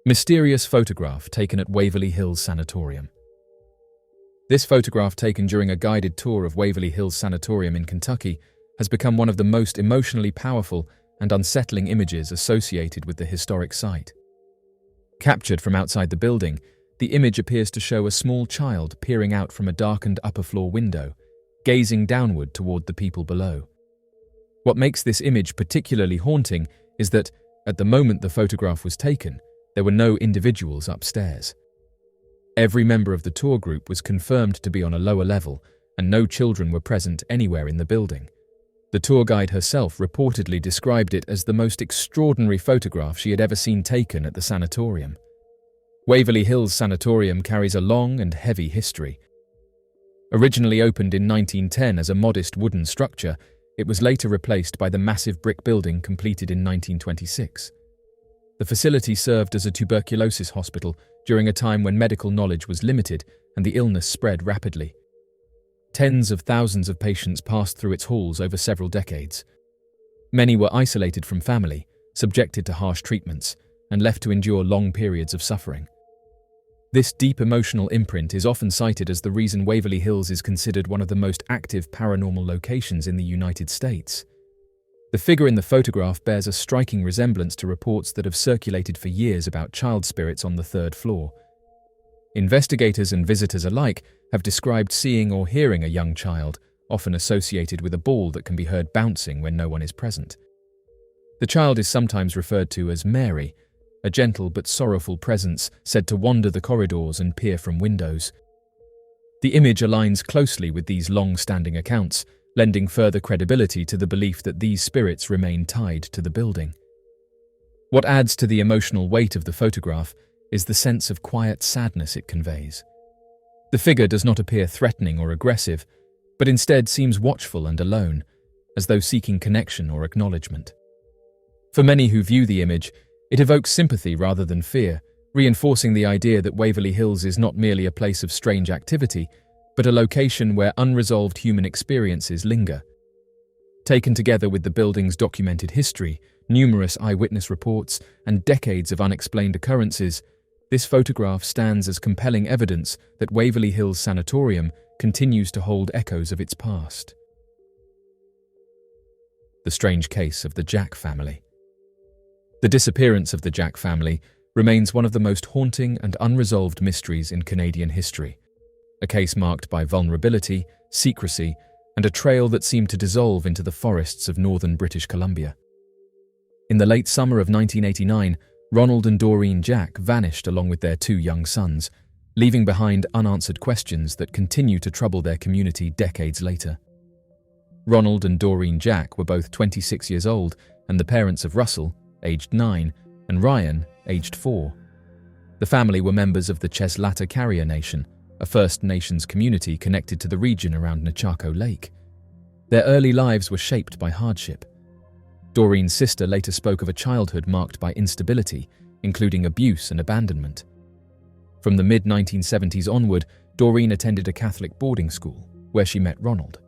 Mysterious photograph taken at Waverly Hills Sanatorium. This photograph, taken during a guided tour of Waverly Hills Sanatorium in Kentucky, has become one of the most emotionally powerful and unsettling images associated with the historic site. Captured from outside the building, the image appears to show a small child peering out from a darkened upper-floor window, gazing downward toward the people below. What makes this image particularly haunting is that, at the moment the photograph was taken, there were no individuals upstairs. Every member of the tour group was confirmed to be on a lower level, and no children were present anywhere in the building. The tour guide herself reportedly described it as the most extraordinary photograph she had ever seen taken at the sanatorium. Waverly Hills Sanatorium carries a long and heavy history. Originally opened in 1910 as a modest wooden structure, it was later replaced by the massive brick building completed in 1926. The facility served as a tuberculosis hospital during a time when medical knowledge was limited and the illness spread rapidly. Tens of thousands of patients passed through its halls over several decades. Many were isolated from family, subjected to harsh treatments, and left to endure long periods of suffering. This deep emotional imprint is often cited as the reason Waverly Hills is considered one of the most active paranormal locations in the United States. The figure in the photograph bears a striking resemblance to reports that have circulated for years about child spirits on the third floor. Investigators and visitors alike have described seeing or hearing a young child, often associated with a ball that can be heard bouncing when no one is present. The child is sometimes referred to as Mary, a gentle but sorrowful presence said to wander the corridors and peer from windows. The image aligns closely with these long-standing accounts, lending further credibility to the belief that these spirits remain tied to the building. What adds to the emotional weight of the photograph is the sense of quiet sadness it conveys. The figure does not appear threatening or aggressive, but instead seems watchful and alone, as though seeking connection or acknowledgement. For many who view the image, it evokes sympathy rather than fear, reinforcing the idea that Waverly Hills is not merely a place of strange activity, but a location where unresolved human experiences linger. Taken together with the building's documented history, numerous eyewitness reports, and decades of unexplained occurrences, this photograph stands as compelling evidence that Waverly Hills Sanatorium continues to hold echoes of its past. The strange case of the Jack family. The disappearance of the Jack family remains one of the most haunting and unresolved mysteries in Canadian history, a case marked by vulnerability, secrecy, and a trail that seemed to dissolve into the forests of northern British Columbia. In the late summer of 1989, Ronald and Doreen Jack vanished along with their two young sons, leaving behind unanswered questions that continue to trouble their community decades later. Ronald and Doreen Jack were both 26 years old and the parents of Russell, aged 9, and Ryan, aged 4. The family were members of the Cheslater Carrier Nation, a First Nations community connected to the region around Nechako Lake. Their early lives were shaped by hardship. Doreen's sister later spoke of a childhood marked by instability, including abuse and abandonment. From the mid-1970s onward, Doreen attended a Catholic boarding school, where she met Ronald.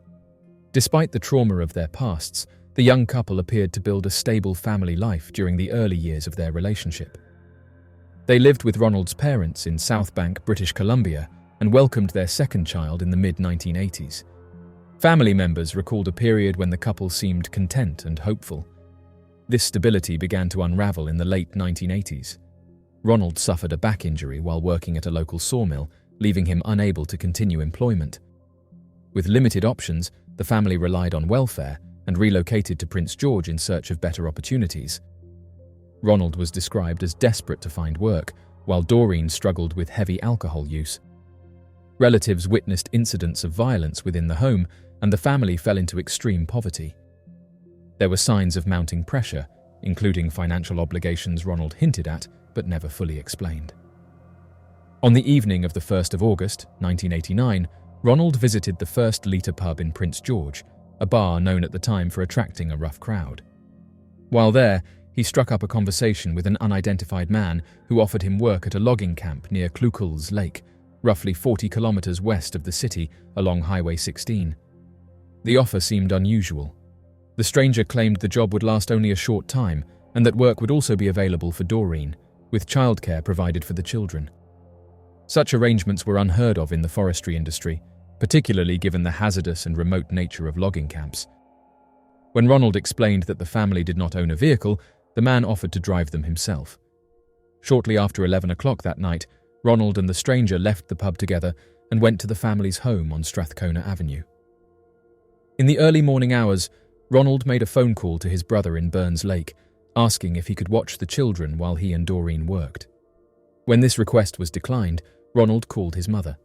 Despite the trauma of their pasts, the young couple appeared to build a stable family life during the early years of their relationship. They lived with Ronald's parents in South Bank, British Columbia, and welcomed their second child in the mid-1980s. Family members recalled a period when the couple seemed content and hopeful. This stability began to unravel in the late 1980s. Ronald suffered a back injury while working at a local sawmill, leaving him unable to continue employment. With limited options, the family relied on welfare and relocated to Prince George in search of better opportunities. Ronald was described as desperate to find work, while Doreen struggled with heavy alcohol use. Relatives witnessed incidents of violence within the home, and the family fell into extreme poverty. There were signs of mounting pressure, including financial obligations Ronald hinted at, but never fully explained. On the evening of the 1st of August, 1989, Ronald visited the First Liter pub in Prince George, a bar known at the time for attracting a rough crowd. While there, he struck up a conversation with an unidentified man who offered him work at a logging camp near Klukul's Lake, roughly 40 kilometers west of the city along Highway 16. The offer seemed unusual. The stranger claimed the job would last only a short time and that work would also be available for Doreen, with childcare provided for the children. Such arrangements were unheard of in the forestry industry, particularly given the hazardous and remote nature of logging camps. When Ronald explained that the family did not own a vehicle, the man offered to drive them himself. Shortly after 11 o'clock that night, Ronald and the stranger left the pub together and went to the family's home on Strathcona Avenue. In the early morning hours, Ronald made a phone call to his brother in Burns Lake, asking if he could watch the children while he and Doreen worked. When this request was declined, Ronald called his mother.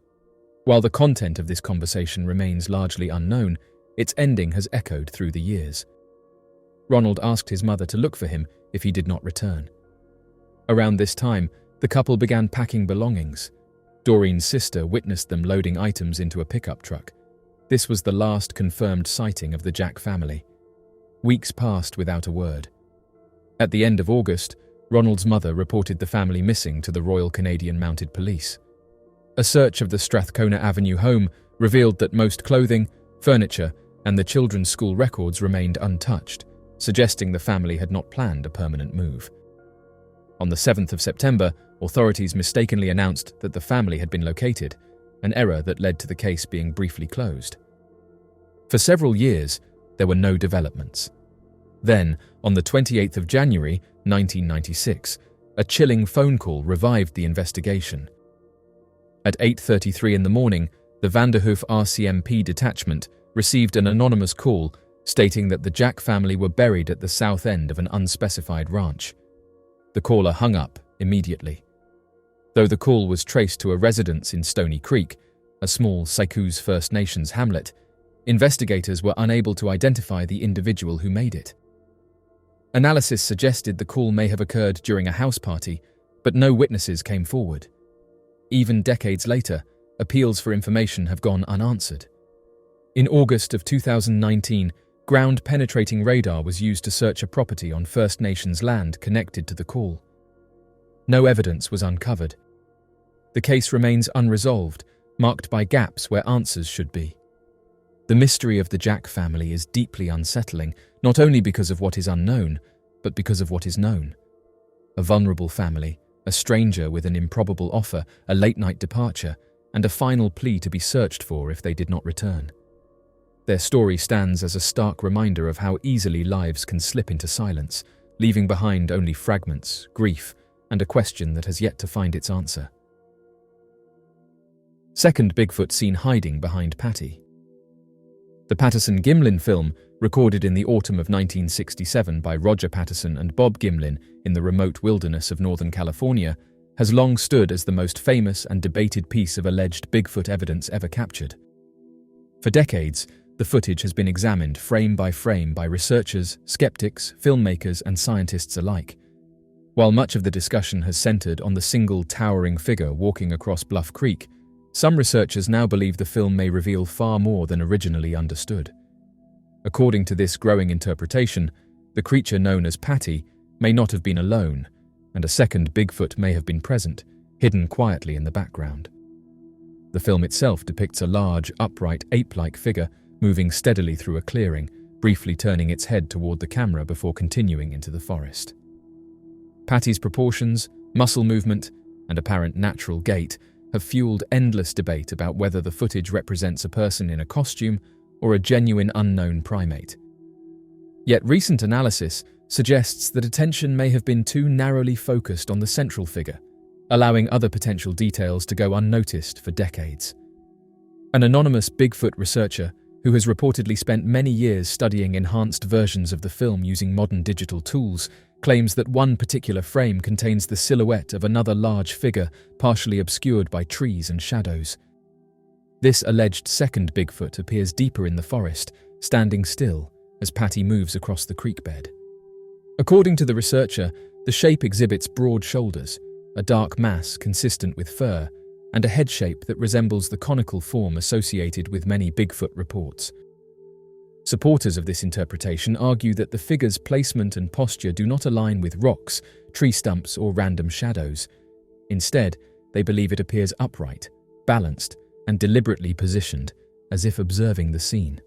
While the content of this conversation remains largely unknown, its ending has echoed through the years. Ronald asked his mother to look for him if he did not return. Around this time, the couple began packing belongings. Doreen's sister witnessed them loading items into a pickup truck. This was the last confirmed sighting of the Jack family. Weeks passed without a word. At the end of August, Ronald's mother reported the family missing to the Royal Canadian Mounted Police. A search of the Strathcona Avenue home revealed that most clothing, furniture, and the children's school records remained untouched, suggesting the family had not planned a permanent move. On the 7th of September, authorities mistakenly announced that the family had been located, an error that led to the case being briefly closed. For several years, there were no developments. Then, on the 28th of January, 1996, a chilling phone call revived the investigation. At 8:33 in the morning, the Vanderhoof RCMP detachment received an anonymous call stating that the Jack family were buried at the south end of an unspecified ranch. The caller hung up immediately. Though the call was traced to a residence in Stony Creek, a small Sycouse First Nations hamlet, investigators were unable to identify the individual who made it. Analysis suggested the call may have occurred during a house party, but no witnesses came forward. Even decades later, appeals for information have gone unanswered. In August of 2019, ground-penetrating radar was used to search a property on First Nations land connected to the call. No evidence was uncovered. The case remains unresolved, marked by gaps where answers should be. The mystery of the Jack family is deeply unsettling, not only because of what is unknown, but because of what is known. A vulnerable family, a stranger with an improbable offer, a late-night departure, and a final plea to be searched for if they did not return. Their story stands as a stark reminder of how easily lives can slip into silence, leaving behind only fragments, grief, and a question that has yet to find its answer. Second Bigfoot seen hiding behind Patty. The Patterson-Gimlin film, recorded in the autumn of 1967 by Roger Patterson and Bob Gimlin in the remote wilderness of Northern California, has long stood as the most famous and debated piece of alleged Bigfoot evidence ever captured. For decades, the footage has been examined frame by researchers, skeptics, filmmakers, and scientists alike. While much of the discussion has centered on the single towering figure walking across Bluff Creek, some researchers now believe the film may reveal far more than originally understood. According to this growing interpretation, the creature known as Patty may not have been alone, and a second Bigfoot may have been present, hidden quietly in the background. The film itself depicts a large, upright, ape-like figure moving steadily through a clearing, briefly turning its head toward the camera before continuing into the forest. Patty's proportions, muscle movement, and apparent natural gait have fueled endless debate about whether the footage represents a person in a costume or a genuine unknown primate. Yet recent analysis suggests that attention may have been too narrowly focused on the central figure, allowing other potential details to go unnoticed for decades. An anonymous Bigfoot researcher, who has reportedly spent many years studying enhanced versions of the film using modern digital tools, claims that one particular frame contains the silhouette of another large figure partially obscured by trees and shadows. This alleged second Bigfoot appears deeper in the forest, standing still as Patty moves across the creek bed. According to the researcher, the shape exhibits broad shoulders, a dark mass consistent with fur, and a head shape that resembles the conical form associated with many Bigfoot reports. Supporters of this interpretation argue that the figure's placement and posture do not align with rocks, tree stumps, or random shadows. Instead, they believe it appears upright, balanced, and deliberately positioned, as if observing the scene.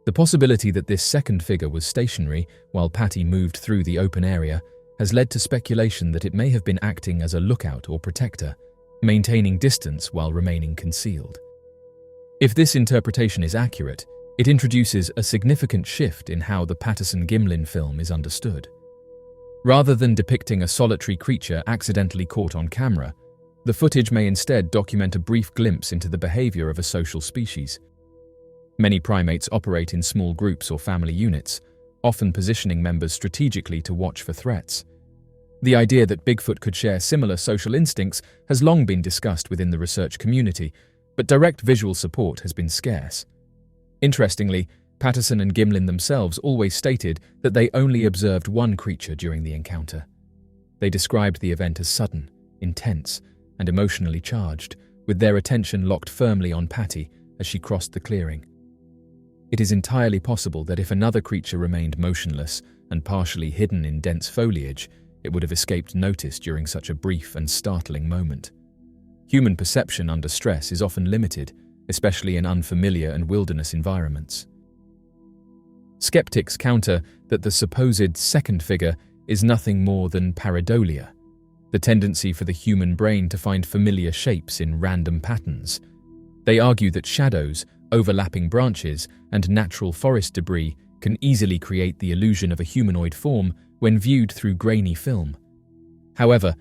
The possibility that this second figure was stationary while Patty moved through the open area has led to speculation that it may have been acting as a lookout or protector, maintaining distance while remaining concealed. If this interpretation is accurate, it introduces a significant shift in how the Patterson-Gimlin film is understood. Rather than depicting a solitary creature accidentally caught on camera, the footage may instead document a brief glimpse into the behavior of a social species. Many primates operate in small groups or family units, often positioning members strategically to watch for threats. The idea that Bigfoot could share similar social instincts has long been discussed within the research community, but direct visual support has been scarce. Interestingly, Patterson and Gimlin themselves always stated that they only observed one creature during the encounter. They described the event as sudden, intense, and emotionally charged, with their attention locked firmly on Patty as she crossed the clearing. It is entirely possible that if another creature remained motionless and partially hidden in dense foliage, it would have escaped notice during such a brief and startling moment. Human perception under stress is often limited, especially in unfamiliar and wilderness environments. Skeptics counter that the supposed second figure is nothing more than pareidolia, the tendency for the human brain to find familiar shapes in random patterns. They argue that shadows, overlapping branches, and natural forest debris can easily create the illusion of a humanoid form when viewed through grainy film. However,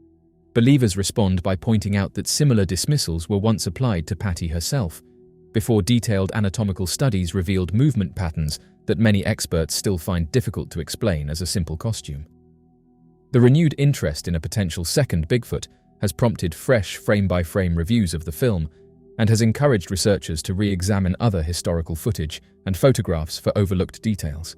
believers respond by pointing out that similar dismissals were once applied to Patty herself, before detailed anatomical studies revealed movement patterns that many experts still find difficult to explain as a simple costume. The renewed interest in a potential second Bigfoot has prompted fresh frame-by-frame reviews of the film and has encouraged researchers to re-examine other historical footage and photographs for overlooked details.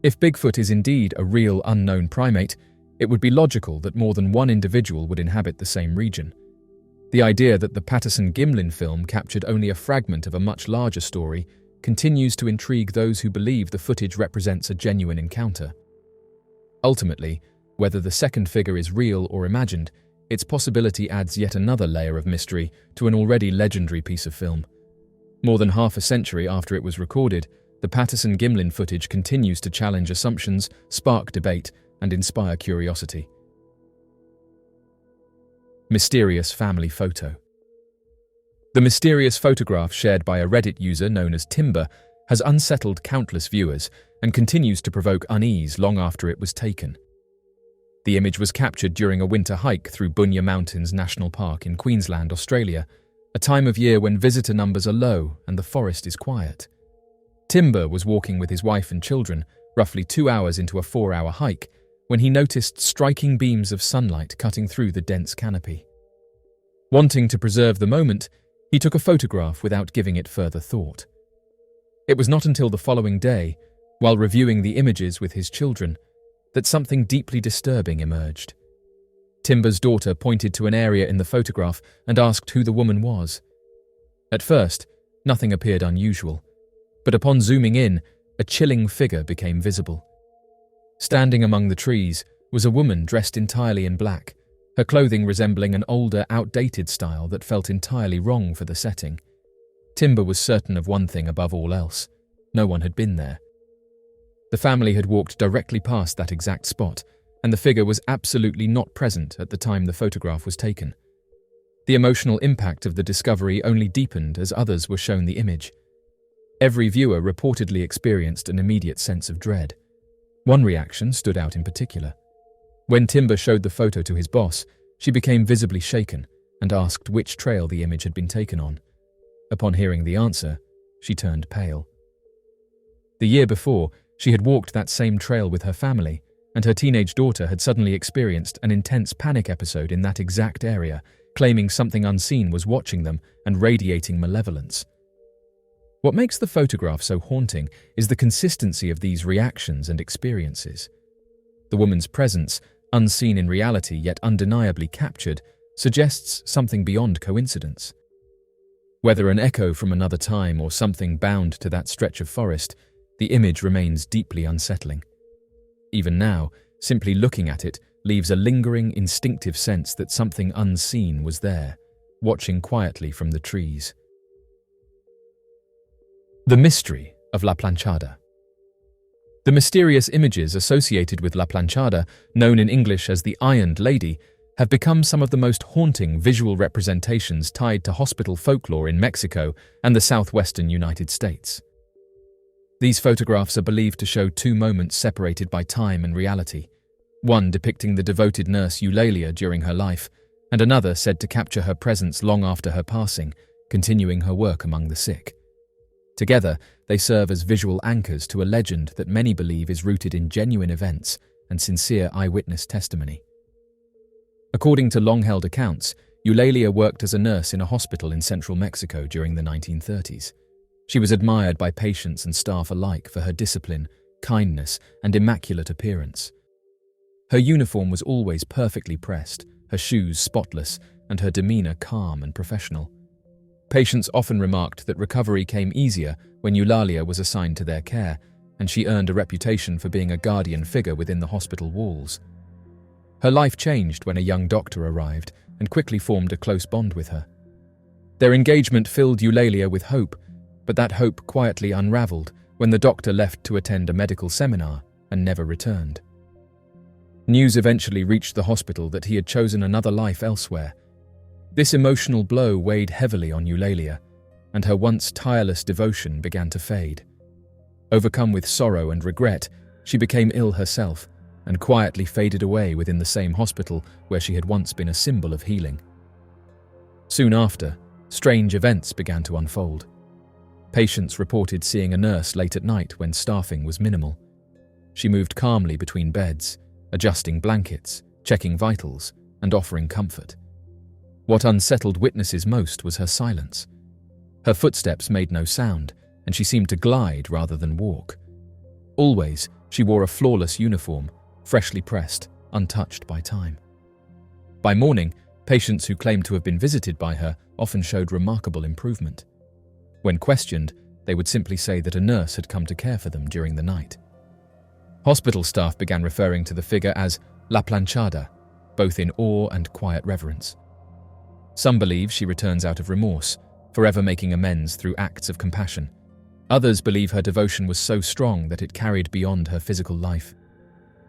If Bigfoot is indeed a real unknown primate, it would be logical that more than one individual would inhabit the same region. The idea that the Patterson-Gimlin film captured only a fragment of a much larger story continues to intrigue those who believe the footage represents a genuine encounter. Ultimately, whether the second figure is real or imagined, its possibility adds yet another layer of mystery to an already legendary piece of film. More than half a century after it was recorded, the Patterson-Gimlin footage continues to challenge assumptions, spark debate, and inspire curiosity. Mysterious family photo. The mysterious photograph shared by a Reddit user known as Timber has unsettled countless viewers and continues to provoke unease long after it was taken. The image was captured during a winter hike through Bunya Mountains National Park in Queensland, Australia, a time of year when visitor numbers are low and the forest is quiet. Timber was walking with his wife and children, roughly 2 hours into a 4-hour hike, when he noticed striking beams of sunlight cutting through the dense canopy. Wanting to preserve the moment, he took a photograph without giving it further thought. It was not until the following day, while reviewing the images with his children, that something deeply disturbing emerged. Timber's daughter pointed to an area in the photograph and asked who the woman was. At first, nothing appeared unusual, but upon zooming in, a chilling figure became visible. Standing among the trees was a woman dressed entirely in black, her clothing resembling an older, outdated style that felt entirely wrong for the setting. Timber was certain of one thing above all else: no one had been there. The family had walked directly past that exact spot, and the figure was absolutely not present at the time the photograph was taken. The emotional impact of the discovery only deepened as others were shown the image. Every viewer reportedly experienced an immediate sense of dread. One reaction stood out in particular. When Timber showed the photo to his boss, she became visibly shaken and asked which trail the image had been taken on. Upon hearing the answer, she turned pale. The year before, she had walked that same trail with her family, and her teenage daughter had suddenly experienced an intense panic episode in that exact area, claiming something unseen was watching them and radiating malevolence. What makes the photograph so haunting is the consistency of these reactions and experiences. The woman's presence, unseen in reality yet undeniably captured, suggests something beyond coincidence. Whether an echo from another time or something bound to that stretch of forest, the image remains deeply unsettling. Even now, simply looking at it leaves a lingering, instinctive sense that something unseen was there, watching quietly from the trees. The mystery of La Planchada. The mysterious images associated with La Planchada, known in English as the Ironed Lady, have become some of the most haunting visual representations tied to hospital folklore in Mexico and the southwestern United States. These photographs are believed to show two moments separated by time and reality, one depicting the devoted nurse Eulalia during her life, and another said to capture her presence long after her passing, continuing her work among the sick. Together, they serve as visual anchors to a legend that many believe is rooted in genuine events and sincere eyewitness testimony. According to long-held accounts, Eulalia worked as a nurse in a hospital in central Mexico during the 1930s. She was admired by patients and staff alike for her discipline, kindness, and immaculate appearance. Her uniform was always perfectly pressed, her shoes spotless, and her demeanor calm and professional. Patients often remarked that recovery came easier when Eulalia was assigned to their care, and she earned a reputation for being a guardian figure within the hospital walls. Her life changed when a young doctor arrived and quickly formed a close bond with her. Their engagement filled Eulalia with hope, but that hope quietly unraveled when the doctor left to attend a medical seminar and never returned. News eventually reached the hospital that he had chosen another life elsewhere. This emotional blow weighed heavily on Eulalia, and her once tireless devotion began to fade. Overcome with sorrow and regret, she became ill herself and quietly faded away within the same hospital where she had once been a symbol of healing. Soon after, strange events began to unfold. Patients reported seeing a nurse late at night when staffing was minimal. She moved calmly between beds, adjusting blankets, checking vitals, and offering comfort. What unsettled witnesses most was her silence. Her footsteps made no sound, and she seemed to glide rather than walk. Always, she wore a flawless uniform, freshly pressed, untouched by time. By morning, patients who claimed to have been visited by her often showed remarkable improvement. When questioned, they would simply say that a nurse had come to care for them during the night. Hospital staff began referring to the figure as La Planchada, both in awe and quiet reverence. Some believe she returns out of remorse, forever making amends through acts of compassion. Others believe her devotion was so strong that it carried beyond her physical life.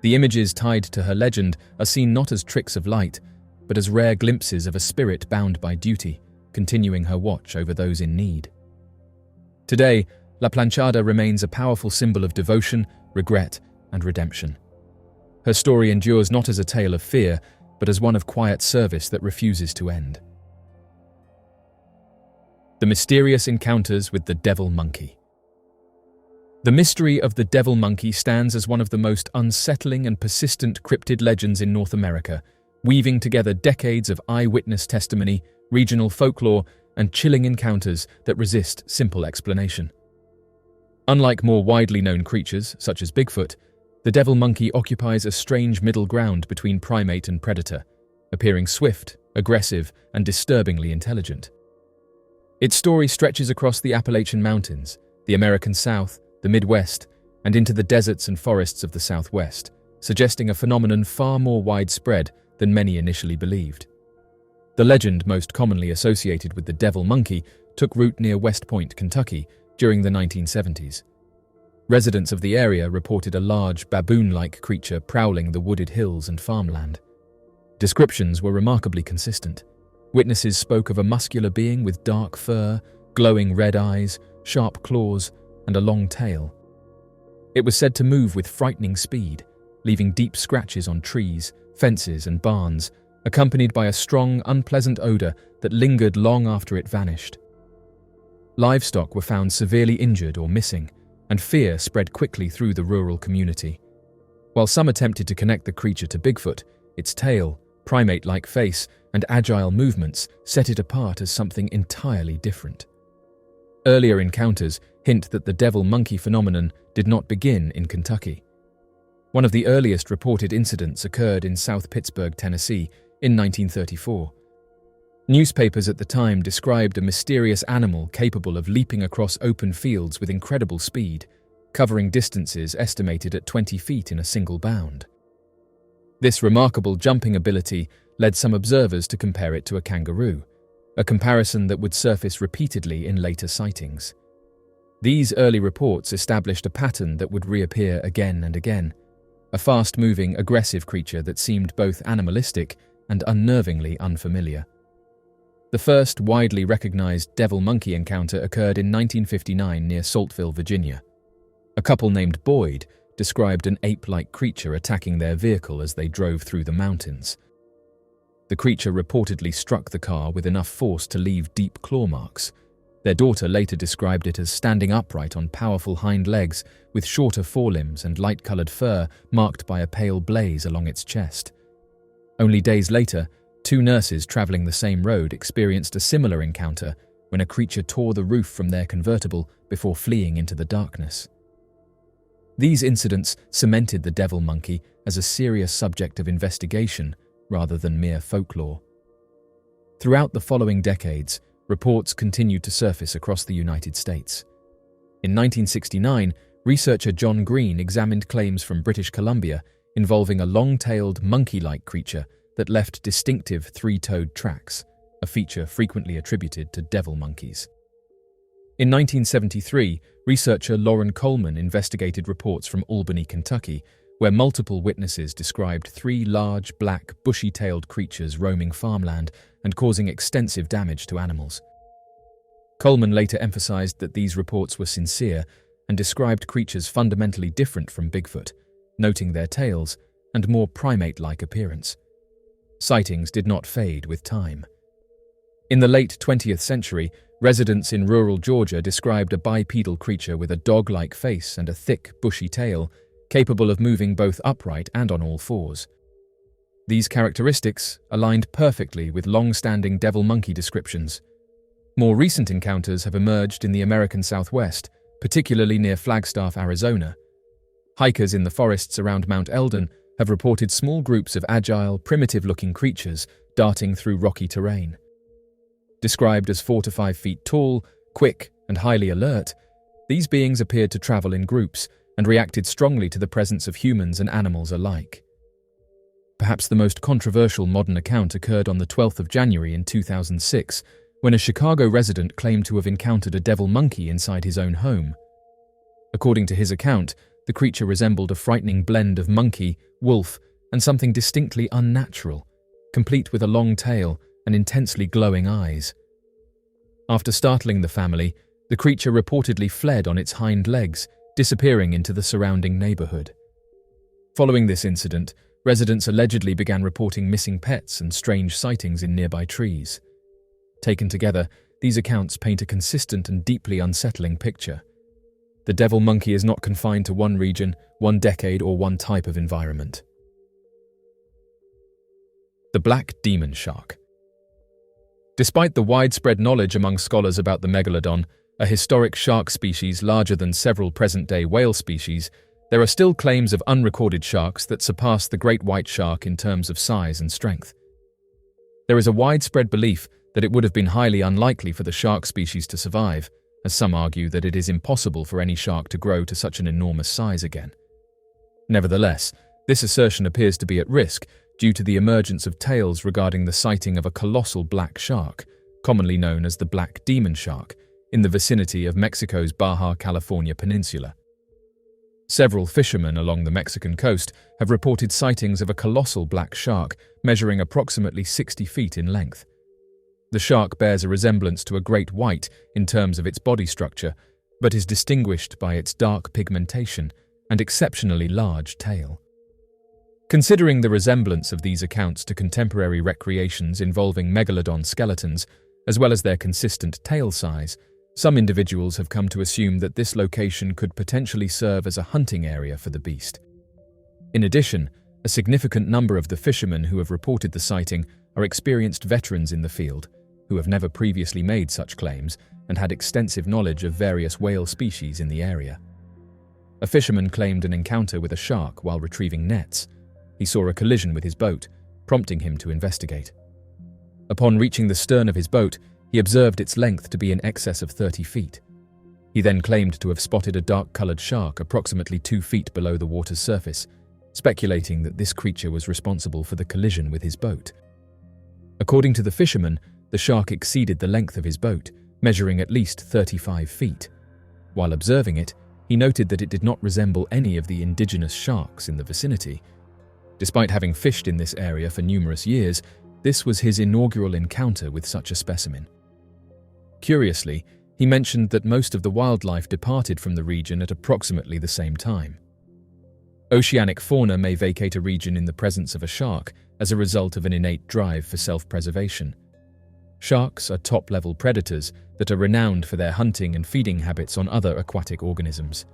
The images tied to her legend are seen not as tricks of light, but as rare glimpses of a spirit bound by duty, continuing her watch over those in need. Today, La Planchada remains a powerful symbol of devotion, regret, and redemption. Her story endures not as a tale of fear, but as one of quiet service that refuses to end. The mysterious encounters with the devil monkey. The mystery of the devil monkey stands as one of the most unsettling and persistent cryptid legends in North America, weaving together decades of eyewitness testimony, regional folklore, and chilling encounters that resist simple explanation. Unlike more widely known creatures, such as Bigfoot, the devil monkey occupies a strange middle ground between primate and predator, appearing swift, aggressive, and disturbingly intelligent. Its story stretches across the Appalachian Mountains, the American South, the Midwest, and into the deserts and forests of the Southwest, suggesting a phenomenon far more widespread than many initially believed. The legend most commonly associated with the devil monkey took root near West Point, Kentucky, during the 1970s. Residents of the area reported a large, baboon-like creature prowling the wooded hills and farmland. Descriptions were remarkably consistent. Witnesses spoke of a muscular being with dark fur, glowing red eyes, sharp claws, and a long tail. It was said to move with frightening speed, leaving deep scratches on trees, fences, and barns, accompanied by a strong, unpleasant odor that lingered long after it vanished. Livestock were found severely injured or missing, and fear spread quickly through the rural community. While some attempted to connect the creature to Bigfoot, its tail, primate-like face, and agile movements set it apart as something entirely different. Earlier encounters hint that the devil monkey phenomenon did not begin in Kentucky. One of the earliest reported incidents occurred in South Pittsburgh, Tennessee, in 1934. Newspapers at the time described a mysterious animal capable of leaping across open fields with incredible speed, covering distances estimated at 20 feet in a single bound. This remarkable jumping ability led some observers to compare it to a kangaroo, a comparison that would surface repeatedly in later sightings. These early reports established a pattern that would reappear again and again, a fast-moving, aggressive creature that seemed both animalistic and unnervingly unfamiliar. The first widely recognized devil-monkey encounter occurred in 1959 near Saltville, Virginia. A couple named Boyd described an ape-like creature attacking their vehicle as they drove through the mountains. The creature reportedly struck the car with enough force to leave deep claw marks. Their daughter later described it as standing upright on powerful hind legs with shorter forelimbs and light-colored fur marked by a pale blaze along its chest. Only days later, two nurses traveling the same road experienced a similar encounter when a creature tore the roof from their convertible before fleeing into the darkness. These incidents cemented the devil monkey as a serious subject of investigation rather than mere folklore. Throughout the following decades, reports continued to surface across the United States. In 1969, researcher John Green examined claims from British Columbia involving a long-tailed, monkey-like creature that left distinctive three-toed tracks, a feature frequently attributed to devil monkeys. In 1973, researcher Lauren Coleman investigated reports from Albany, Kentucky, where multiple witnesses described three large, black, bushy-tailed creatures roaming farmland and causing extensive damage to animals. Coleman later emphasized that these reports were sincere and described creatures fundamentally different from Bigfoot, noting their tails and more primate-like appearance. Sightings did not fade with time. In the late 20th century, residents in rural Georgia described a bipedal creature with a dog-like face and a thick, bushy tail, capable of moving both upright and on all fours. These characteristics aligned perfectly with long-standing devil-monkey descriptions. More recent encounters have emerged in the American Southwest, particularly near Flagstaff, Arizona. Hikers in the forests around Mount Eldon have reported small groups of agile, primitive-looking creatures darting through rocky terrain. Described as 4 to 5 feet tall, quick, and highly alert, these beings appeared to travel in groups and reacted strongly to the presence of humans and animals alike. Perhaps the most controversial modern account occurred on the 12th of January in 2006, when a Chicago resident claimed to have encountered a devil monkey inside his own home. According to his account, the creature resembled a frightening blend of monkey, wolf, and something distinctly unnatural, complete with a long tail and intensely glowing eyes. After startling the family, the creature reportedly fled on its hind legs, disappearing into the surrounding neighborhood. Following this incident, residents allegedly began reporting missing pets and strange sightings in nearby trees. Taken together, these accounts paint a consistent and deeply unsettling picture. The devil monkey is not confined to one region, one decade, or one type of environment. The black demon shark. Despite the widespread knowledge among scholars about the megalodon, a historic shark species larger than several present-day whale species, there are still claims of unrecorded sharks that surpass the great white shark in terms of size and strength. There is a widespread belief that it would have been highly unlikely for the shark species to survive, as some argue that it is impossible for any shark to grow to such an enormous size again. Nevertheless, this assertion appears to be at risk due to the emergence of tales regarding the sighting of a colossal black shark, commonly known as the black demon shark, in the vicinity of Mexico's Baja California peninsula. Several fishermen along the Mexican coast have reported sightings of a colossal black shark measuring approximately 60 feet in length. The shark bears a resemblance to a great white in terms of its body structure, but is distinguished by its dark pigmentation and exceptionally large tail. Considering the resemblance of these accounts to contemporary recreations involving megalodon skeletons, as well as their consistent tail size, some individuals have come to assume that this location could potentially serve as a hunting area for the beast. In addition, a significant number of the fishermen who have reported the sighting are experienced veterans in the field, who have never previously made such claims and had extensive knowledge of various whale species in the area. A fisherman claimed an encounter with a shark while retrieving nets. He saw a collision with his boat, prompting him to investigate. Upon reaching the stern of his boat, he observed its length to be in excess of 30 feet. He then claimed to have spotted a dark-colored shark approximately 2 feet below the water's surface, speculating that this creature was responsible for the collision with his boat. According to the fisherman, the shark exceeded the length of his boat, measuring at least 35 feet. While observing it, he noted that it did not resemble any of the indigenous sharks in the vicinity. Despite having fished in this area for numerous years, this was his inaugural encounter with such a specimen. Curiously, he mentioned that most of the wildlife departed from the region at approximately the same time. Oceanic fauna may vacate a region in the presence of a shark as a result of an innate drive for self-preservation. Sharks are top-level predators that are renowned for their hunting and feeding habits on other aquatic organisms.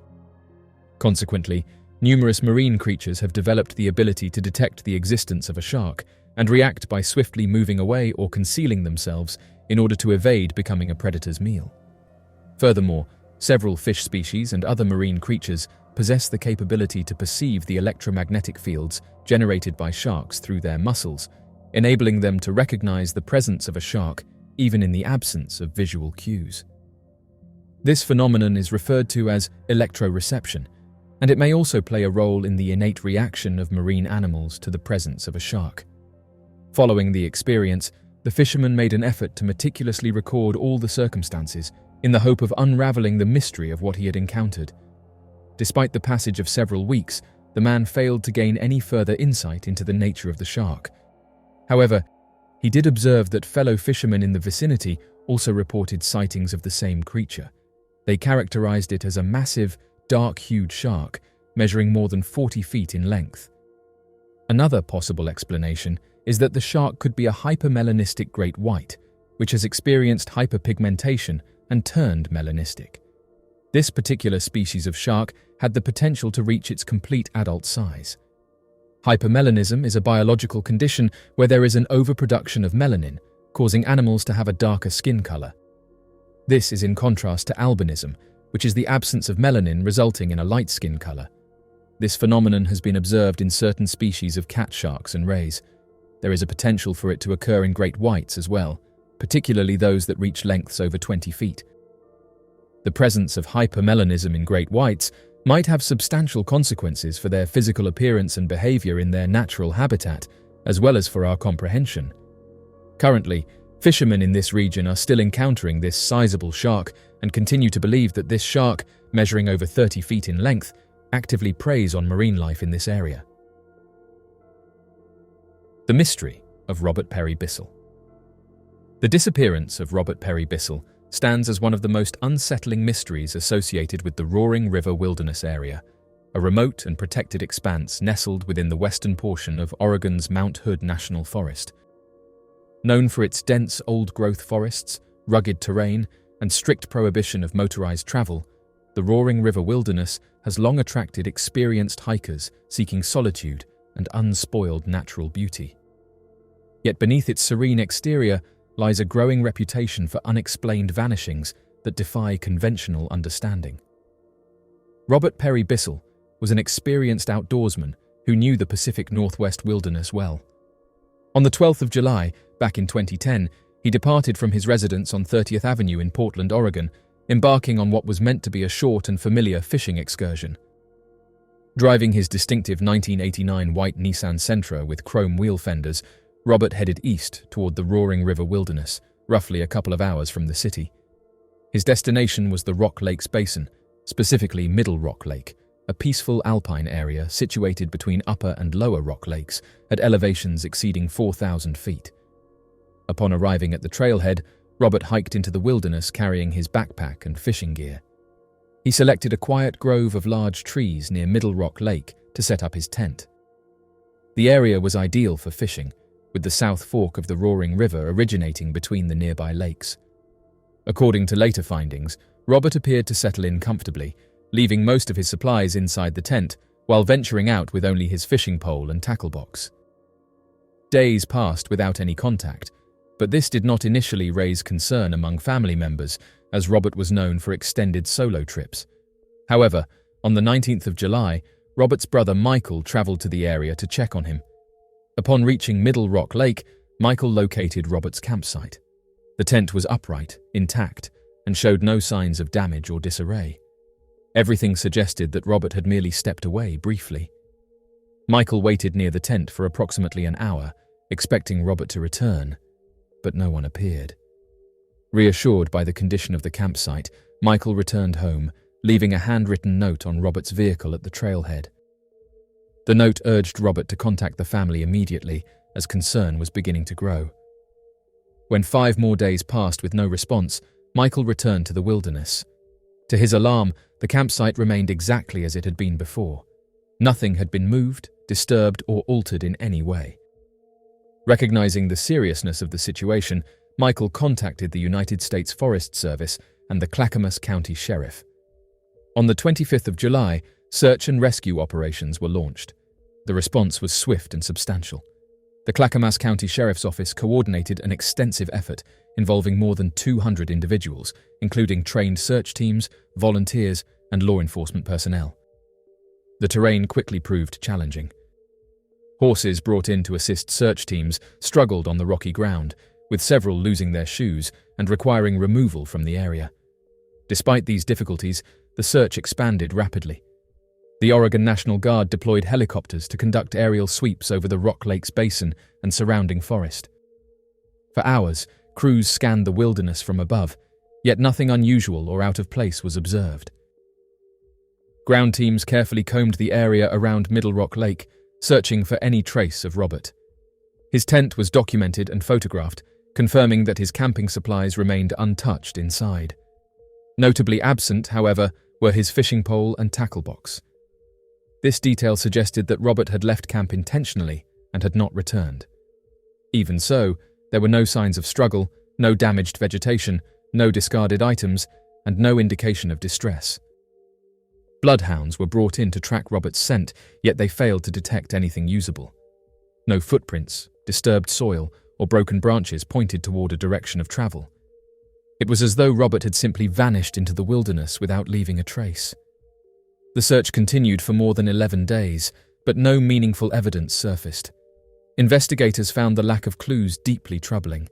Consequently, numerous marine creatures have developed the ability to detect the existence of a shark and react by swiftly moving away or concealing themselves in order to evade becoming a predator's meal. Furthermore, several fish species and other marine creatures possess the capability to perceive the electromagnetic fields generated by sharks through their muscles, enabling them to recognize the presence of a shark even in the absence of visual cues. This phenomenon is referred to as electroreception, and it may also play a role in the innate reaction of marine animals to the presence of a shark. Following the experience, the fisherman made an effort to meticulously record all the circumstances in the hope of unraveling the mystery of what he had encountered. Despite the passage of several weeks, the man failed to gain any further insight into the nature of the shark. However, he did observe that fellow fishermen in the vicinity also reported sightings of the same creature. They characterized it as a massive, dark-hued shark, measuring more than 40 feet in length. Another possible explanation is that the shark could be a hypermelanistic great white, which has experienced hyperpigmentation and turned melanistic. This particular species of shark had the potential to reach its complete adult size. Hypermelanism is a biological condition where there is an overproduction of melanin, causing animals to have a darker skin color. This is in contrast to albinism, which is the absence of melanin resulting in a light skin color. This phenomenon has been observed in certain species of cat sharks and rays. There is a potential for it to occur in great whites as well, particularly those that reach lengths over 20 feet. The presence of hypermelanism in great whites might have substantial consequences for their physical appearance and behavior in their natural habitat, as well as for our comprehension. Currently, fishermen in this region are still encountering this sizable shark and continue to believe that this shark, measuring over 30 feet in length, actively preys on marine life in this area. The mystery of Robert Perry Bissell. The disappearance of Robert Perry Bissell stands as one of the most unsettling mysteries associated with the Roaring River Wilderness area, a remote and protected expanse nestled within the western portion of Oregon's Mount Hood National Forest. Known for its dense old-growth forests, rugged terrain, and strict prohibition of motorized travel, the Roaring River Wilderness has long attracted experienced hikers seeking solitude and unspoiled natural beauty. Yet beneath its serene exterior lies a growing reputation for unexplained vanishings that defy conventional understanding. Robert Perry Bissell was an experienced outdoorsman who knew the Pacific Northwest wilderness well. On the 12th of July, back in 2010, he departed from his residence on 30th Avenue in Portland, Oregon, embarking on what was meant to be a short and familiar fishing excursion. Driving his distinctive 1989 white Nissan Sentra with chrome wheel fenders, Robert headed east toward the Roaring River Wilderness, roughly a couple of hours from the city. His destination was the Rock Lakes Basin, specifically Middle Rock Lake, a peaceful alpine area situated between Upper and Lower Rock Lakes at elevations exceeding 4,000 feet. Upon arriving at the trailhead, Robert hiked into the wilderness carrying his backpack and fishing gear. He selected a quiet grove of large trees near Middle Rock Lake to set up his tent. The area was ideal for fishing, with the South Fork of the Roaring River originating between the nearby lakes. According to later findings, Robert appeared to settle in comfortably, leaving most of his supplies inside the tent while venturing out with only his fishing pole and tackle box. Days passed without any contact, but this did not initially raise concern among family members, as Robert was known for extended solo trips. However, on the 19th of July, Robert's brother Michael traveled to the area to check on him. Upon reaching Middle Rock Lake, Michael located Robert's campsite. The tent was upright, intact, and showed no signs of damage or disarray. Everything suggested that Robert had merely stepped away briefly. Michael waited near the tent for approximately an hour, expecting Robert to return, but no one appeared. Reassured by the condition of the campsite, Michael returned home, leaving a handwritten note on Robert's vehicle at the trailhead. The note urged Robert to contact the family immediately, as concern was beginning to grow. When 5 more days passed with no response, Michael returned to the wilderness. To his alarm, the campsite remained exactly as it had been before. Nothing had been moved, disturbed, or altered in any way. Recognizing the seriousness of the situation, Michael contacted the United States Forest Service and the Clackamas County Sheriff. On the 25th of July, search and rescue operations were launched. The response was swift and substantial. The Clackamas County Sheriff's Office coordinated an extensive effort involving more than 200 individuals, including trained search teams, volunteers, and law enforcement personnel. The terrain quickly proved challenging. Horses brought in to assist search teams struggled on the rocky ground, with several losing their shoes and requiring removal from the area. Despite these difficulties, the search expanded rapidly. The Oregon National Guard deployed helicopters to conduct aerial sweeps over the Rock Lakes Basin and surrounding forest. For hours, crews scanned the wilderness from above, yet nothing unusual or out of place was observed. Ground teams carefully combed the area around Middle Rock Lake, searching for any trace of Robert. His tent was documented and photographed, confirming that his camping supplies remained untouched inside. Notably absent, however, were his fishing pole and tackle box. This detail suggested that Robert had left camp intentionally and had not returned. Even so, there were no signs of struggle, no damaged vegetation, no discarded items, and no indication of distress. Bloodhounds were brought in to track Robert's scent, yet they failed to detect anything usable. No footprints, disturbed soil, or broken branches pointed toward a direction of travel. It was as though Robert had simply vanished into the wilderness without leaving a trace. The search continued for more than 11 days, but no meaningful evidence surfaced. Investigators found the lack of clues deeply troubling.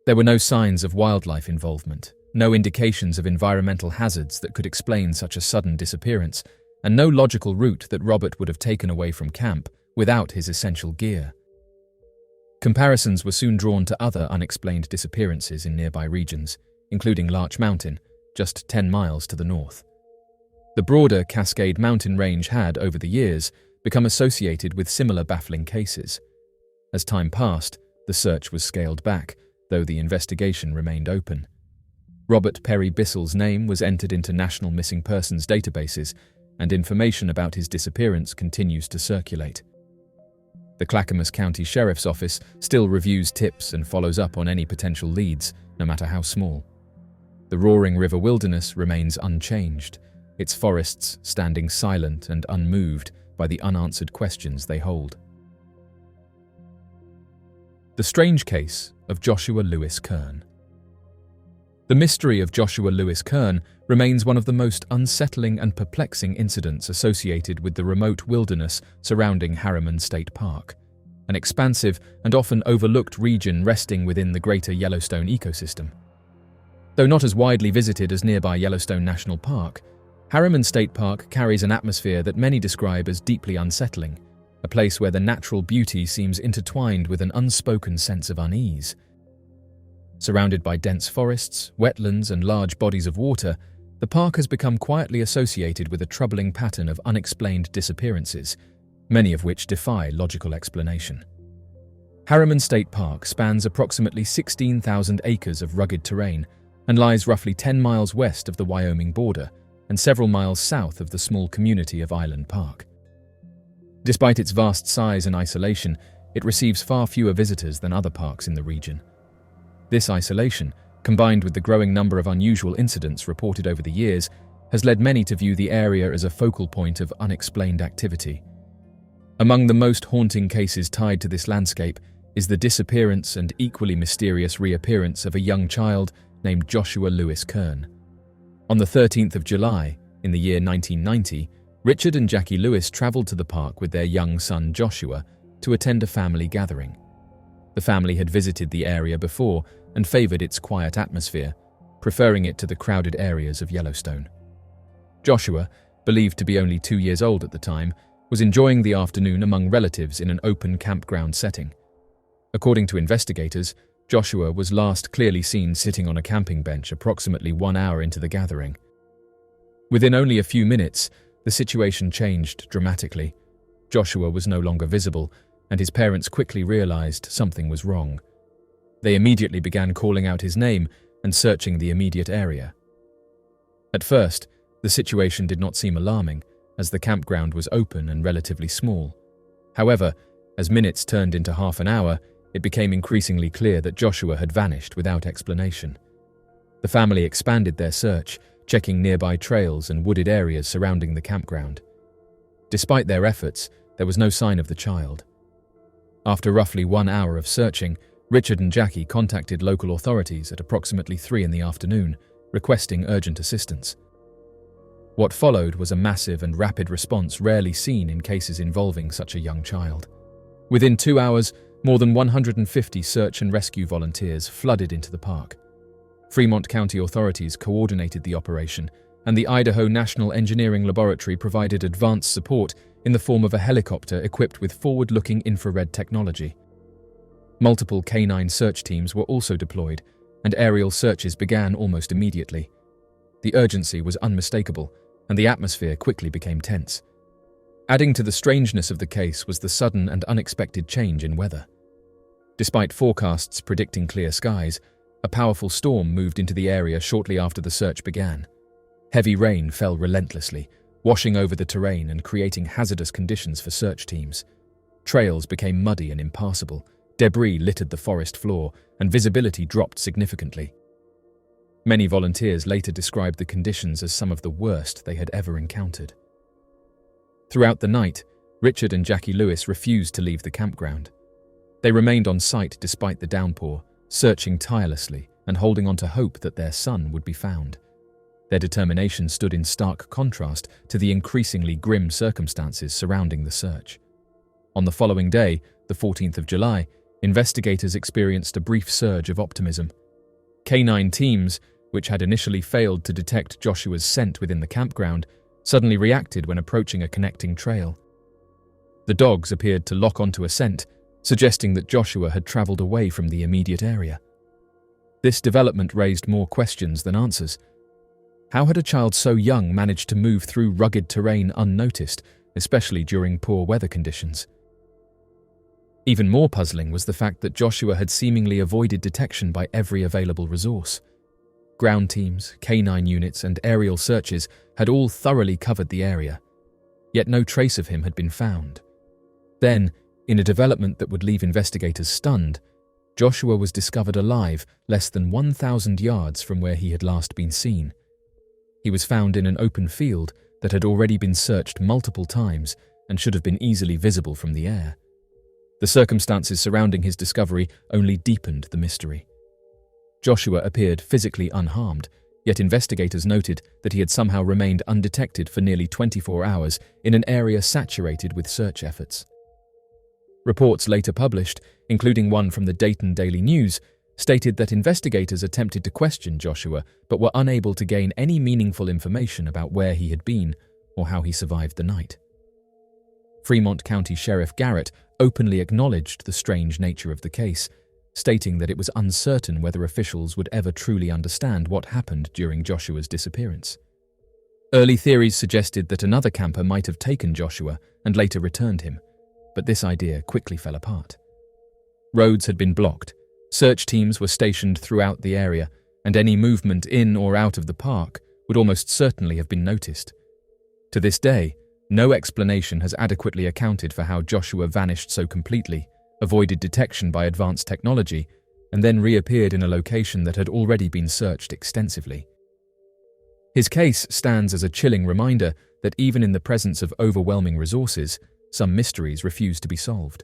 There were no signs of wildlife involvement, no indications of environmental hazards that could explain such a sudden disappearance, and no logical route that Robert would have taken away from camp without his essential gear. Comparisons were soon drawn to other unexplained disappearances in nearby regions, including Larch Mountain, just 10 miles to the north. The broader Cascade Mountain range had, over the years, become associated with similar baffling cases. As time passed, the search was scaled back, though the investigation remained open. Robert Perry Bissell's name was entered into national missing persons databases, and information about his disappearance continues to circulate. The Clackamas County Sheriff's Office still reviews tips and follows up on any potential leads, no matter how small. The Roaring River Wilderness remains unchanged, its forests standing silent and unmoved by the unanswered questions they hold. The strange case of Joshua Lewis Kern. The mystery of Joshua Lewis Kern remains one of the most unsettling and perplexing incidents associated with the remote wilderness surrounding Harriman State Park, an expansive and often overlooked region resting within the greater Yellowstone ecosystem. Though not as widely visited as nearby Yellowstone National Park, Harriman State Park carries an atmosphere that many describe as deeply unsettling, a place where the natural beauty seems intertwined with an unspoken sense of unease. Surrounded by dense forests, wetlands, and large bodies of water, the park has become quietly associated with a troubling pattern of unexplained disappearances, many of which defy logical explanation. Harriman State Park spans approximately 16,000 acres of rugged terrain and lies roughly 10 miles west of the Wyoming border and several miles south of the small community of Island Park. Despite its vast size and isolation, it receives far fewer visitors than other parks in the region. This isolation, combined with the growing number of unusual incidents reported over the years, has led many to view the area as a focal point of unexplained activity. Among the most haunting cases tied to this landscape is the disappearance and equally mysterious reappearance of a young child named Joshua Lewis Kern. On the 13th of July, in the year 1990, Richard and Jackie Lewis traveled to the park with their young son Joshua to attend a family gathering. The family had visited the area before and favored its quiet atmosphere, preferring it to the crowded areas of Yellowstone. Joshua, believed to be only 2 years old at the time, was enjoying the afternoon among relatives in an open campground setting. According to investigators, Joshua was last clearly seen sitting on a camping bench approximately 1 hour into the gathering. Within only a few minutes, the situation changed dramatically. Joshua was no longer visible, and his parents quickly realized something was wrong. They immediately began calling out his name and searching the immediate area. At first, the situation did not seem alarming, as the campground was open and relatively small. However, as minutes turned into half an hour, it became increasingly clear that Joshua had vanished without explanation. The family expanded their search, checking nearby trails and wooded areas surrounding the campground. Despite their efforts, there was no sign of the child. After roughly 1 hour of searching, Richard and Jackie contacted local authorities at approximately 3 in the afternoon, requesting urgent assistance. What followed was a massive and rapid response rarely seen in cases involving such a young child. Within 2 hours, more than 150 search and rescue volunteers flooded into the park. Fremont County authorities coordinated the operation, and the Idaho National Engineering Laboratory provided advanced support in the form of a helicopter equipped with forward-looking infrared technology. Multiple canine search teams were also deployed, and aerial searches began almost immediately. The urgency was unmistakable, and the atmosphere quickly became tense. Adding to the strangeness of the case was the sudden and unexpected change in weather. Despite forecasts predicting clear skies, a powerful storm moved into the area shortly after the search began. Heavy rain fell relentlessly, washing over the terrain and creating hazardous conditions for search teams. Trails became muddy and impassable, debris littered the forest floor, and visibility dropped significantly. Many volunteers later described the conditions as some of the worst they had ever encountered. Throughout the night, Richard and Jackie Lewis refused to leave the campground. They remained on site despite the downpour, searching tirelessly and holding on to hope that their son would be found. Their determination stood in stark contrast to the increasingly grim circumstances surrounding the search. On the following day, the 14th of July, investigators experienced a brief surge of optimism. Canine teams, which had initially failed to detect Joshua's scent within the campground, suddenly reacted when approaching a connecting trail. The dogs appeared to lock onto a scent, suggesting that Joshua had traveled away from the immediate area. This development raised more questions than answers. How had a child so young managed to move through rugged terrain unnoticed, especially during poor weather conditions? Even more puzzling was the fact that Joshua had seemingly avoided detection by every available resource. Ground teams, canine units, and aerial searches had all thoroughly covered the area, yet no trace of him had been found. Then, in a development that would leave investigators stunned, Joshua was discovered alive less than 1,000 yards from where he had last been seen. He was found in an open field that had already been searched multiple times and should have been easily visible from the air. The circumstances surrounding his discovery only deepened the mystery. Joshua appeared physically unharmed, yet investigators noted that he had somehow remained undetected for nearly 24 hours in an area saturated with search efforts. Reports later published, including one from the Dayton Daily News, stated that investigators attempted to question Joshua but were unable to gain any meaningful information about where he had been or how he survived the night. Fremont County Sheriff Garrett openly acknowledged the strange nature of the case, stating that it was uncertain whether officials would ever truly understand what happened during Joshua's disappearance. Early theories suggested that another camper might have taken Joshua and later returned him, but this idea quickly fell apart. Roads had been blocked, search teams were stationed throughout the area, and any movement in or out of the park would almost certainly have been noticed. To this day, no explanation has adequately accounted for how Joshua vanished so completely, avoided detection by advanced technology, and then reappeared in a location that had already been searched extensively. His case stands as a chilling reminder that even in the presence of overwhelming resources, some mysteries refuse to be solved.